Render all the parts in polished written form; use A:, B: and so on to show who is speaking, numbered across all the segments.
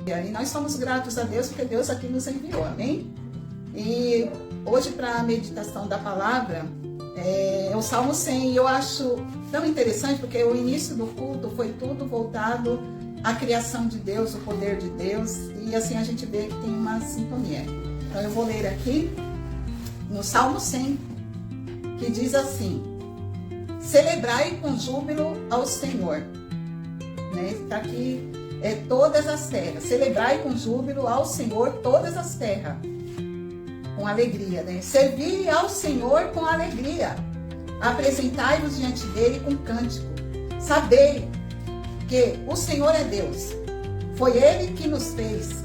A: E nós somos gratos a Deus porque Deus aqui nos enviou, amém? E hoje, para a meditação da palavra, é o Salmo 100. E eu acho tão interessante porque o início do culto foi tudo voltado à criação de Deus, o poder de Deus. E assim a gente vê que tem uma sintonia. Então eu vou ler aqui no Salmo 100, que diz assim: celebrai com júbilo ao Senhor. Está aqui, todas as terras. Celebrai com júbilo ao Senhor todas as terras. Com alegria, né? Servi ao Senhor com alegria. Apresentai-vos diante dele com cântico. Sabei que o Senhor é Deus. Foi ele que nos fez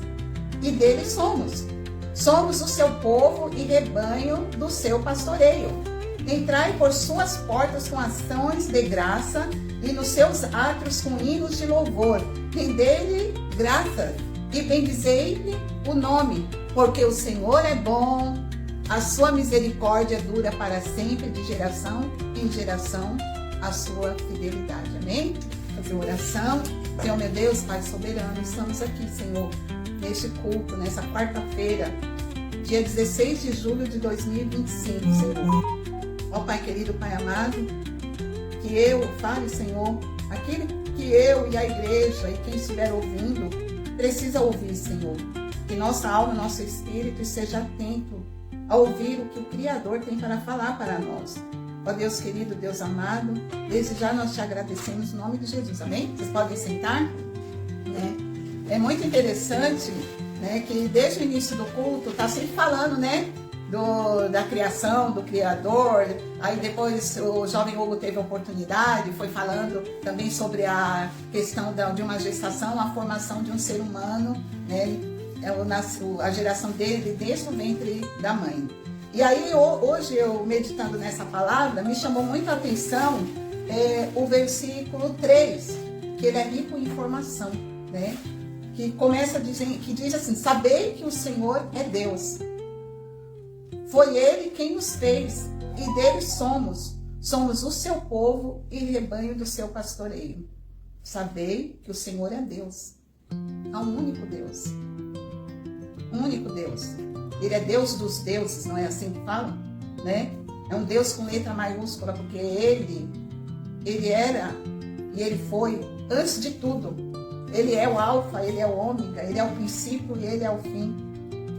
A: e dele somos. Somos o seu povo e rebanho do seu pastoreio. Entrai por suas portas com ações de graça e nos seus átrios com hinos de louvor. Rendei-lhe graça e bendizei-lhe o nome, porque o Senhor é bom, a sua misericórdia dura para sempre, de geração em geração, a sua fidelidade. Amém? Fazer oração. Senhor, meu Deus, Pai soberano, estamos aqui, Senhor, neste culto, nessa quarta-feira, dia 16 de julho de 2025, Senhor. Ó Pai querido, Pai amado, que eu fale, Senhor, aquilo que eu e a igreja e quem estiver ouvindo precisa ouvir, Senhor. Que nossa alma, nosso espírito esteja atento a ouvir o que o Criador tem para falar para nós. Ó Deus querido, Deus amado, desde já nós te agradecemos em nome de Jesus, amém? Vocês podem sentar? Né? É muito interessante, né, que desde o início do culto está sempre falando, né, da criação, do Criador. Aí depois o jovem Hugo teve a oportunidade, foi falando também sobre a questão de uma gestação, a formação de um ser humano, né, a geração dele desde o ventre da mãe. E aí hoje eu meditando nessa palavra, me chamou muito a atenção o versículo 3, que ele é rico em informação, né? Que começa a dizer, que diz assim: sabei que o Senhor é Deus. Foi ele quem nos fez e dele somos. Somos o seu povo e rebanho do seu pastoreio. Sabei que o Senhor é Deus. Há um único Deus. Um único Deus. Ele é Deus dos deuses, não é assim que fala? Né? É um Deus com letra maiúscula, porque ele era e ele foi antes de tudo. Ele é o alfa, ele é o ômega, ele é o princípio e ele é o fim.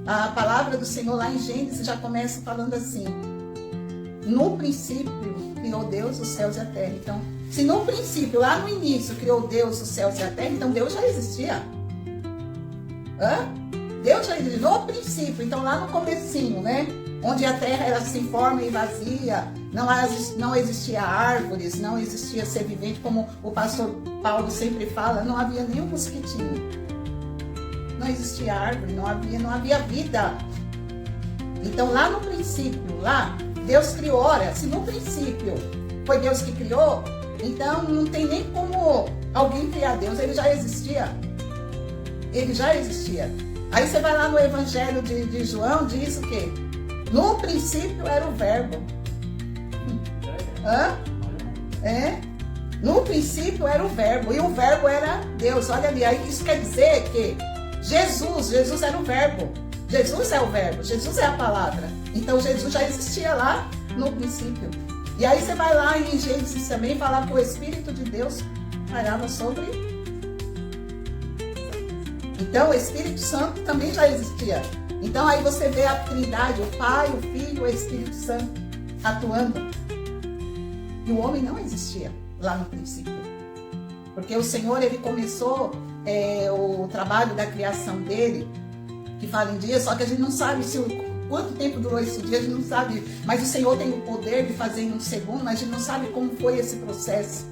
A: A palavra do Senhor lá em Gênesis já começa falando assim: no princípio criou Deus os céus e a terra. Então, se no princípio, lá no início, criou Deus os céus e a terra, então Deus já existia. Deus já existia no princípio, então lá no comecinho, né? Onde a terra era sem forma e vazia, não existia árvores, não existia ser vivente, como o pastor Paulo sempre fala, não havia nem um mosquitinho. Não existia árvore, não havia vida. Então lá no princípio, lá, Deus criou. Ora, se no princípio foi Deus que criou, então não tem nem como alguém criar Deus, ele já existia. Ele já existia. Aí você vai lá no Evangelho de João, diz o quê? No princípio era o verbo. No princípio era o verbo, e o verbo era Deus. Olha ali, aí isso quer dizer que Jesus era o verbo. Jesus é o verbo, Jesus é a palavra. Então Jesus já existia lá no princípio. E aí você vai lá em Gênesis também falar que o Espírito de Deus pairava sobre. Então o Espírito Santo também já existia. Então aí você vê a Trindade, o Pai, o Filho, o Espírito Santo atuando. E o homem não existia lá no princípio. Porque o Senhor, ele começou o trabalho da criação dele, que fala em dias, só que a gente não sabe quanto tempo durou esse dia, a gente não sabe, mas o Senhor tem o poder de fazer em um segundo, mas a gente não sabe como foi esse processo.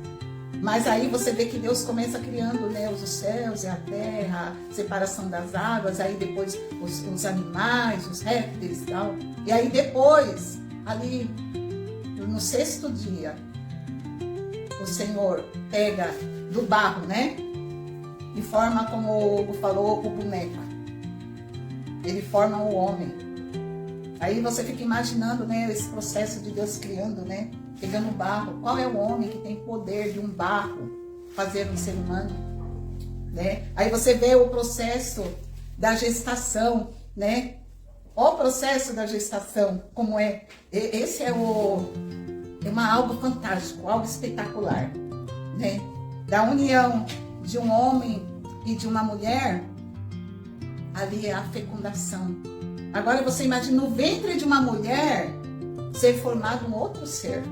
A: Mas aí você vê que Deus começa criando, né, os céus e a terra, separação das águas, aí depois os animais, os répteis e tal. E aí depois, ali no sexto dia, o Senhor pega do barro, né? E forma, como o Hugo falou, o boneco. Ele forma o homem. Aí você fica imaginando, né, esse processo de Deus criando, né? Pegando o barro. Qual é o homem que tem poder de um barro fazer um ser humano? né? Aí você vê o processo da gestação, né? O processo da gestação, como é. Esse é algo fantástico, algo espetacular, né? Da união de um homem e de uma mulher, ali é a fecundação. Agora você imagina no ventre de uma mulher ser formado um outro ser.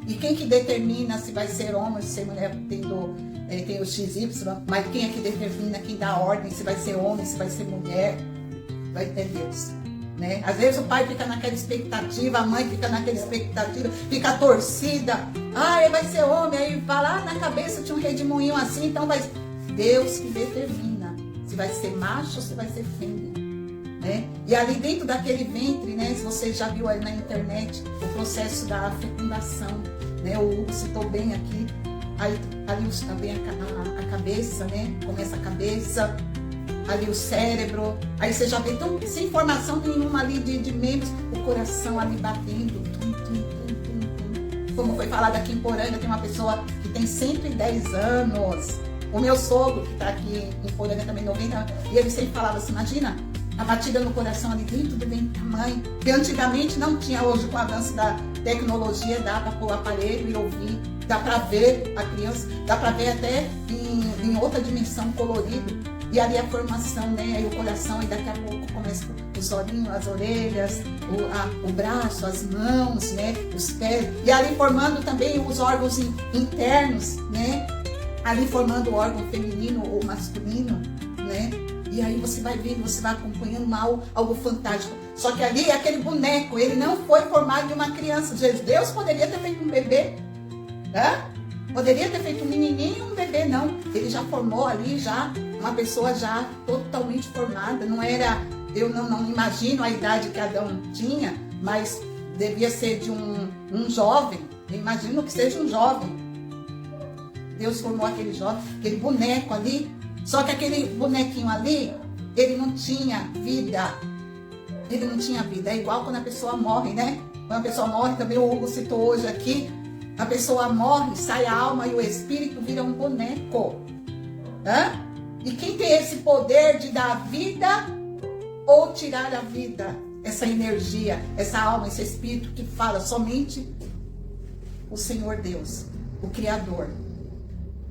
A: E quem que determina se vai ser homem ou se ser mulher? Tem o XY, mas quem é que determina, quem dá a ordem, se vai ser homem, se vai ser mulher? Vai ter Deus, né? Às vezes o pai fica naquela expectativa, a mãe fica naquela expectativa, fica torcida. Vai ser homem, aí vai lá na cabeça de um redemoinho assim, então vai... Deus que determina se vai ser macho ou se vai ser fêmea, né? E ali dentro daquele ventre, né, se você já viu aí na internet, o processo da fecundação, né? O Hugo citou bem aqui, aí ali vem a cabeça, né? Começa a cabeça, ali o cérebro, aí você já vê, então, sem informação nenhuma ali de membros, o coração ali batendo, tum, tum, tum, tum, tum. Como foi falado aqui em Poranga, tem uma pessoa que tem 110 anos, o meu sogro, que está aqui em Poranga também, 90, e ele sempre falava assim, imagina, a batida no coração ali dentro do ventre da mãe, que antigamente não tinha, hoje com o avanço da tecnologia, dá para pôr o aparelho e ouvir, dá para ver a criança, dá para ver até em outra dimensão colorido, e ali a formação, né, aí o coração, e daqui a pouco começa os olhinhos, as orelhas, o braço, as mãos, né, os pés, e ali formando também os órgãos internos, né, ali formando o órgão feminino ou masculino, né? E aí você vai vendo, você vai acompanhando algo fantástico. Só que ali aquele boneco, ele não foi formado de uma criança. Deus poderia ter feito um bebê, né? Poderia ter feito um menininho e um bebê, não. Ele já formou ali já uma pessoa já totalmente formada. Não era, eu não imagino a idade que Adão tinha, mas devia ser de um jovem. Eu imagino que seja um jovem. Deus formou aquele jovem, aquele boneco ali, só que aquele bonequinho ali, ele não tinha vida. Ele não tinha vida. É igual quando a pessoa morre, né? Quando a pessoa morre, também o Hugo citou hoje aqui, a pessoa morre, sai a alma e o espírito vira um boneco. E quem tem esse poder de dar vida ou tirar a vida? Essa energia, essa alma, esse espírito que fala, somente o Senhor Deus, o Criador.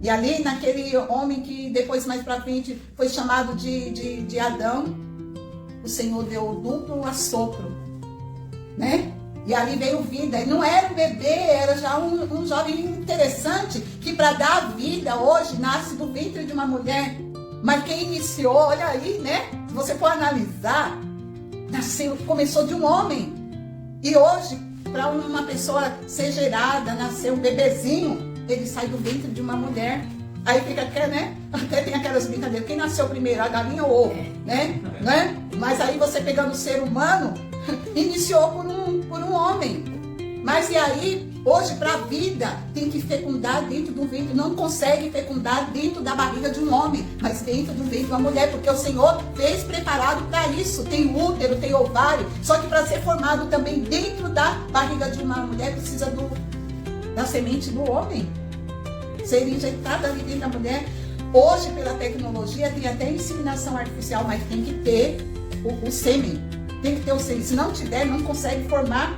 A: E ali naquele homem que depois mais para frente foi chamado de Adão, o Senhor deu o duplo assopro, né? E ali veio vida. E não era um bebê, era já um jovem interessante que para dar vida hoje nasce do ventre de uma mulher. Mas quem iniciou, olha aí, né? Se você for analisar, começou de um homem. E hoje, para uma pessoa ser gerada, nascer um bebezinho, ele sai do ventre de uma mulher. Aí fica, né? Até tem aquelas brincadeiras. Quem nasceu primeiro, a galinha ou o ovo, né? Mas aí você pegando o ser humano, iniciou por um homem. Mas e aí, hoje para a vida, tem que fecundar dentro do ventre. Não consegue fecundar dentro da barriga de um homem, mas dentro do ventre de uma mulher. Porque o Senhor fez preparado para isso. Tem útero, tem ovário. Só que para ser formado também dentro da barriga de uma mulher, precisa da semente do homem ser injetada ali dentro da mulher. Hoje, pela tecnologia, tem até inseminação artificial, mas tem que ter o sêmen. Tem que ter o sêmen. Se não tiver, não consegue formar.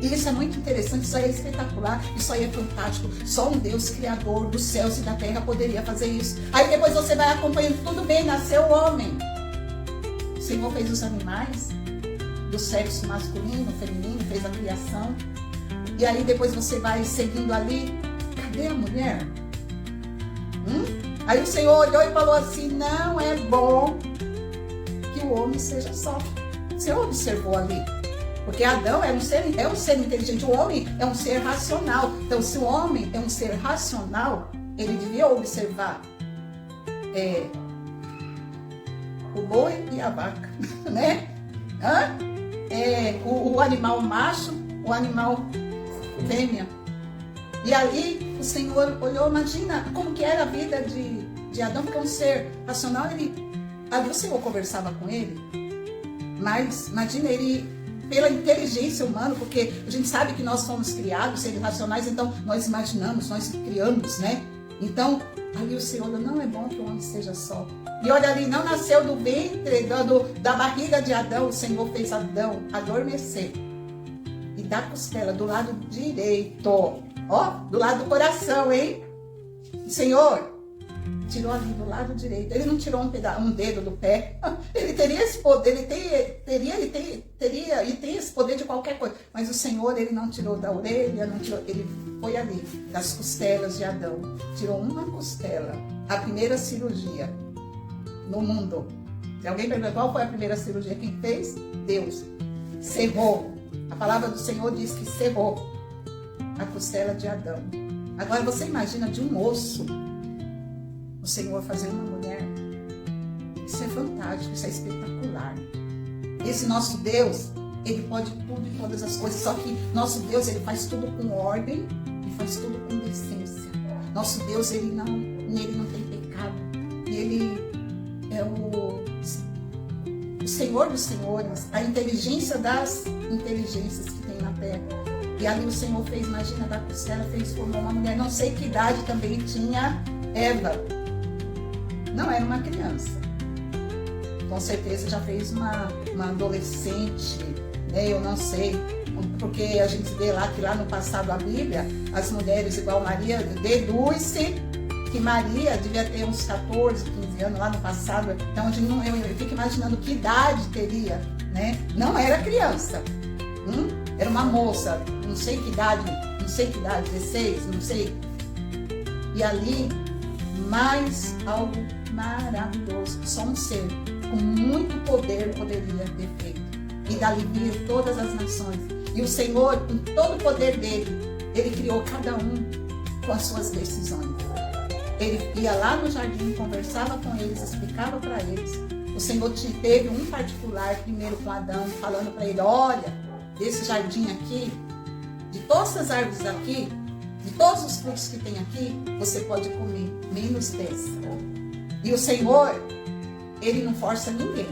A: E isso é muito interessante, isso aí é espetacular, isso aí é fantástico. Só um Deus criador dos céus e da terra poderia fazer isso. Aí depois você vai acompanhando, tudo bem, nasceu o homem. O Senhor fez os animais do sexo masculino, feminino, fez a criação. E aí depois você vai seguindo ali, cadê a mulher? Aí o Senhor olhou e falou assim, não é bom que o homem seja só. O Senhor observou ali. Porque Adão é um ser inteligente, o homem é um ser racional. Então, se o homem é um ser racional, ele devia observar o boi e a vaca, né? O animal macho, o animal fêmea. E ali o Senhor olhou, imagina como que era a vida de Adão, porque é um ser racional. Ali o Senhor conversava com ele, mas imagina ele... pela inteligência humana, porque a gente sabe que nós fomos criados, seres racionais, então nós imaginamos, nós criamos, né? Então, Ali o Senhor não é bom que o homem seja só. E olha ali, não nasceu do ventre, da barriga de Adão, o Senhor fez Adão adormecer. E da costela, do lado direito, ó, do lado do coração, hein? O Senhor tirou ali do lado direito. Ele não tirou um dedo do pé. Ele teria esse poder, ele tem esse poder de qualquer coisa. Mas o Senhor, ele não tirou da orelha, não tirou, ele foi ali, das costelas de Adão. Tirou uma costela. A primeira cirurgia no mundo. Se alguém perguntar qual foi a primeira cirurgia, quem fez? Deus. Cerrou. A palavra do Senhor diz que cerrou a costela de Adão. Agora você imagina de um osso o Senhor fazer uma mulher. Isso é fantástico, isso é espetacular. Esse nosso Deus, ele pode tudo e todas as coisas, só que nosso Deus, ele faz tudo com ordem e faz tudo com decência. Nosso Deus, nele não tem pecado. Ele é o Senhor dos senhores, a inteligência das inteligências que tem na terra. E ali o Senhor fez, imagina, da costela, formou uma mulher. Não sei que idade também tinha Eva. Não era uma criança. Com certeza já fez uma adolescente, né? Eu não sei, porque a gente vê lá que lá no passado a Bíblia, as mulheres igual Maria, deduz-se que Maria devia ter uns 14, 15 anos lá no passado. Então eu fico imaginando que idade teria, né? Não era criança, era uma moça, não sei que idade, 16, não sei. E ali, mais algo maravilhoso, só um ser com muito poder poderia ter feito. E dali vir todas as nações. E o Senhor, com todo o poder dele, ele criou cada um com as suas decisões. Ele ia lá no jardim, conversava com eles, explicava para eles. O Senhor teve um particular primeiro com Adão, falando para ele, olha, desse jardim aqui, de todas as árvores aqui, de todos os frutos que tem aqui, você pode comer, menos dessa. E o Senhor, ele não força ninguém.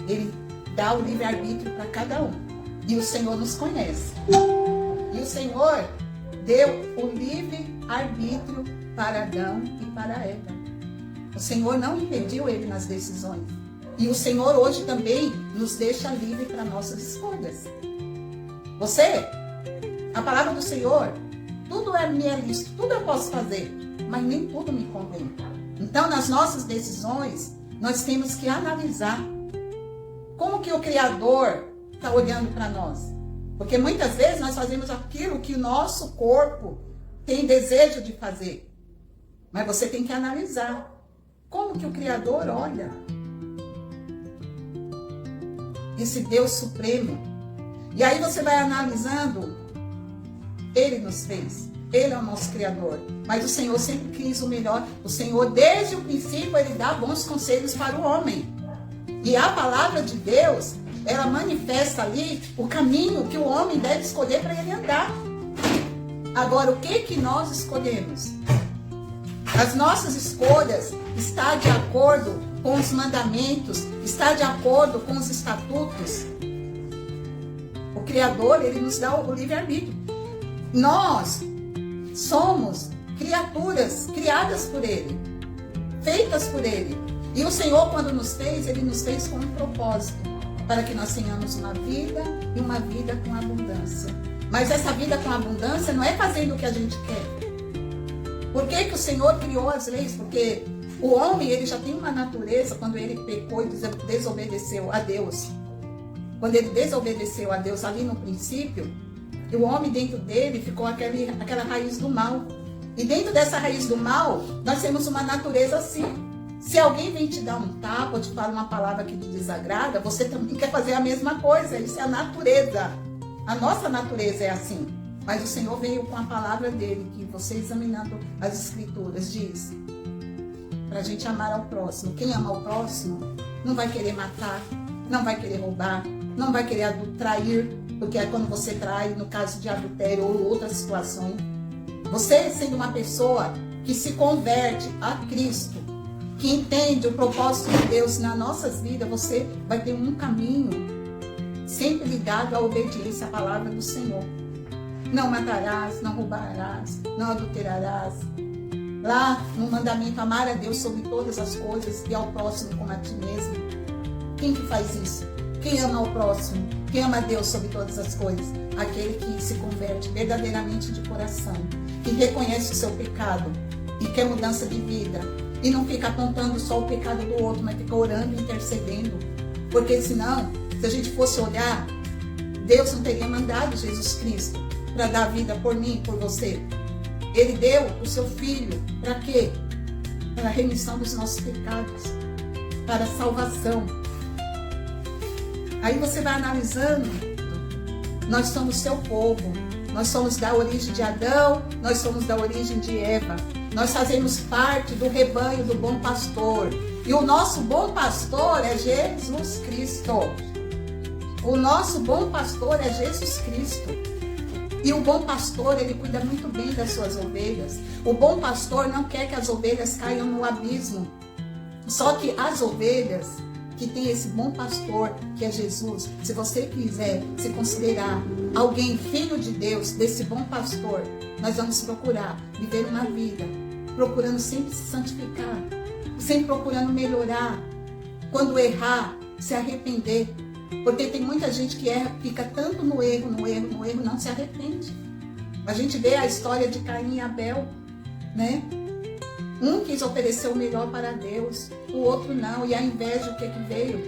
A: Ele dá o livre-arbítrio para cada um. E o Senhor nos conhece. E o Senhor deu o livre-arbítrio para Adão e para Eva. O Senhor não impediu ele nas decisões. E o Senhor hoje também nos deixa livre para nossas escolhas. Você, a palavra do Senhor, tudo é me lícito, tudo eu posso fazer, mas nem tudo me convém. Então, nas nossas decisões, nós temos que analisar como que o Criador está olhando para nós. Porque muitas vezes nós fazemos aquilo que o nosso corpo tem desejo de fazer. Mas você tem que analisar como que o Criador olha. Esse Deus Supremo. E aí você vai analisando. Ele nos fez. Ele é o nosso Criador. Mas o Senhor sempre quis o melhor. O Senhor, desde o princípio, ele dá bons conselhos para o homem. E a palavra de Deus, ela manifesta ali o caminho que o homem deve escolher para ele andar. Agora, o que nós escolhemos? As nossas escolhas estão de acordo com os mandamentos, está de acordo com os estatutos. O Criador, ele nos dá o livre-arbítrio. Nós somos criaturas criadas por Ele, feitas por Ele. E o Senhor, quando nos fez, Ele nos fez com um propósito, para que nós tenhamos uma vida e uma vida com abundância. Mas essa vida com abundância não é fazendo o que a gente quer. Por que o Senhor criou as leis? Porque o homem, ele já tem uma natureza, quando ele pecou e desobedeceu a Deus. Quando ele desobedeceu a Deus ali no princípio, o homem dentro dele ficou aquela raiz do mal. E dentro dessa raiz do mal, nós temos uma natureza assim. Se alguém vem te dar um tapa ou te fala uma palavra que te desagrada, você também quer fazer a mesma coisa. Isso é a natureza. A nossa natureza é assim. Mas o Senhor veio com a palavra dele, que você examinando as escrituras, diz para a gente amar ao próximo. Quem ama ao próximo não vai querer matar, não vai querer roubar, não vai querer trair, porque é quando você trai, no caso de adultério ou outras situações. Você sendo uma pessoa que se converte a Cristo, que entende o propósito de Deus nas nossas vidas, você vai ter um caminho sempre ligado à obediência à palavra do Senhor. Não matarás, não roubarás, não adulterarás. lá no mandamento, amar a Deus sobre todas as coisas e ao próximo como a ti mesmo. Quem que faz isso? Quem ama ao próximo? Quem ama a Deus sobre todas as coisas? Aquele que se converte verdadeiramente de coração, que reconhece o seu pecado e quer mudança de vida. E não fica apontando só o pecado do outro, mas fica orando e intercedendo. Porque senão, se a gente fosse olhar, Deus não teria mandado Jesus Cristo para dar vida por mim, por você. Ele deu o seu Filho. Para quê? Para a remissão dos nossos pecados. Para a salvação. Aí você vai analisando. Nós somos seu povo. Nós somos da origem de Adão. Nós somos da origem de Eva. Nós fazemos parte do rebanho do bom pastor. E o nosso bom pastor é Jesus Cristo. O nosso bom pastor é Jesus Cristo. E o bom pastor, ele cuida muito bem das suas ovelhas. O bom pastor não quer que as ovelhas caiam no abismo. Só que as ovelhas que tem esse bom pastor, que é Jesus, se você quiser se considerar alguém filho de Deus, desse bom pastor, nós vamos procurar viver uma vida, procurando sempre se santificar, sempre procurando melhorar. Quando errar, se arrepender. Porque tem muita gente que erra, fica tanto no erro, não se arrepende. A gente vê a história de Caim e Abel, né? Um quis oferecer o melhor para Deus, o outro não. E a inveja, o que veio?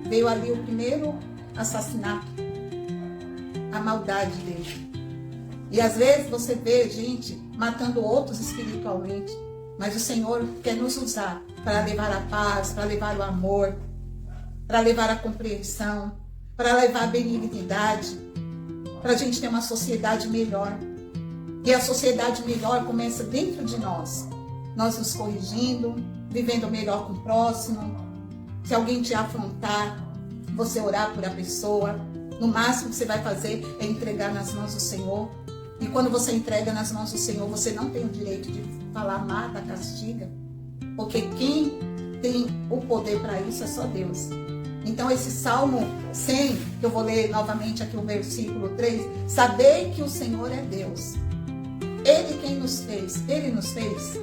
A: Veio ali o primeiro assassinato, a maldade dele. E às vezes você vê gente matando outros espiritualmente, mas o Senhor quer nos usar para levar a paz, para levar o amor, para levar a compreensão, para levar a benignidade, para a gente ter uma sociedade melhor. E a sociedade melhor começa dentro de nós. Nós nos corrigindo, vivendo melhor com o próximo. Se alguém te afrontar, você orar por a pessoa. No máximo que você vai fazer é entregar nas mãos do Senhor. E quando você entrega nas mãos do Senhor, você não tem o direito de falar mata, castiga. Porque quem tem o poder para isso é só Deus. Então esse Salmo 100, que eu vou ler novamente aqui o versículo 3, sabei que o Senhor é Deus. Ele quem nos fez, Ele nos fez.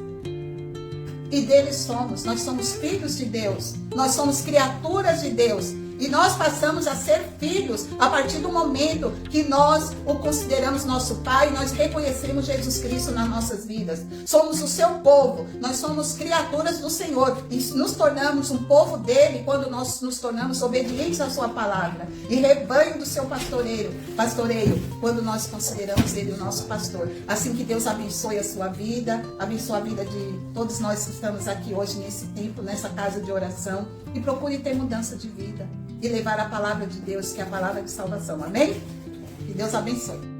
A: E dele somos, nós somos filhos de Deus, nós somos criaturas de Deus. E nós passamos a ser filhos a partir do momento que nós o consideramos nosso Pai e nós reconhecemos Jesus Cristo nas nossas vidas. Somos o seu povo, nós somos criaturas do Senhor e nos tornamos um povo dele quando nós nos tornamos obedientes à sua palavra e rebanho do seu pastoreio, quando nós consideramos ele o nosso pastor. Assim que Deus abençoe a sua vida, abençoe a vida de todos nós que estamos aqui hoje nesse tempo, nessa casa de oração, e procure ter mudança de vida e levar a palavra de Deus, que é a palavra de salvação. Amém? Que Deus abençoe.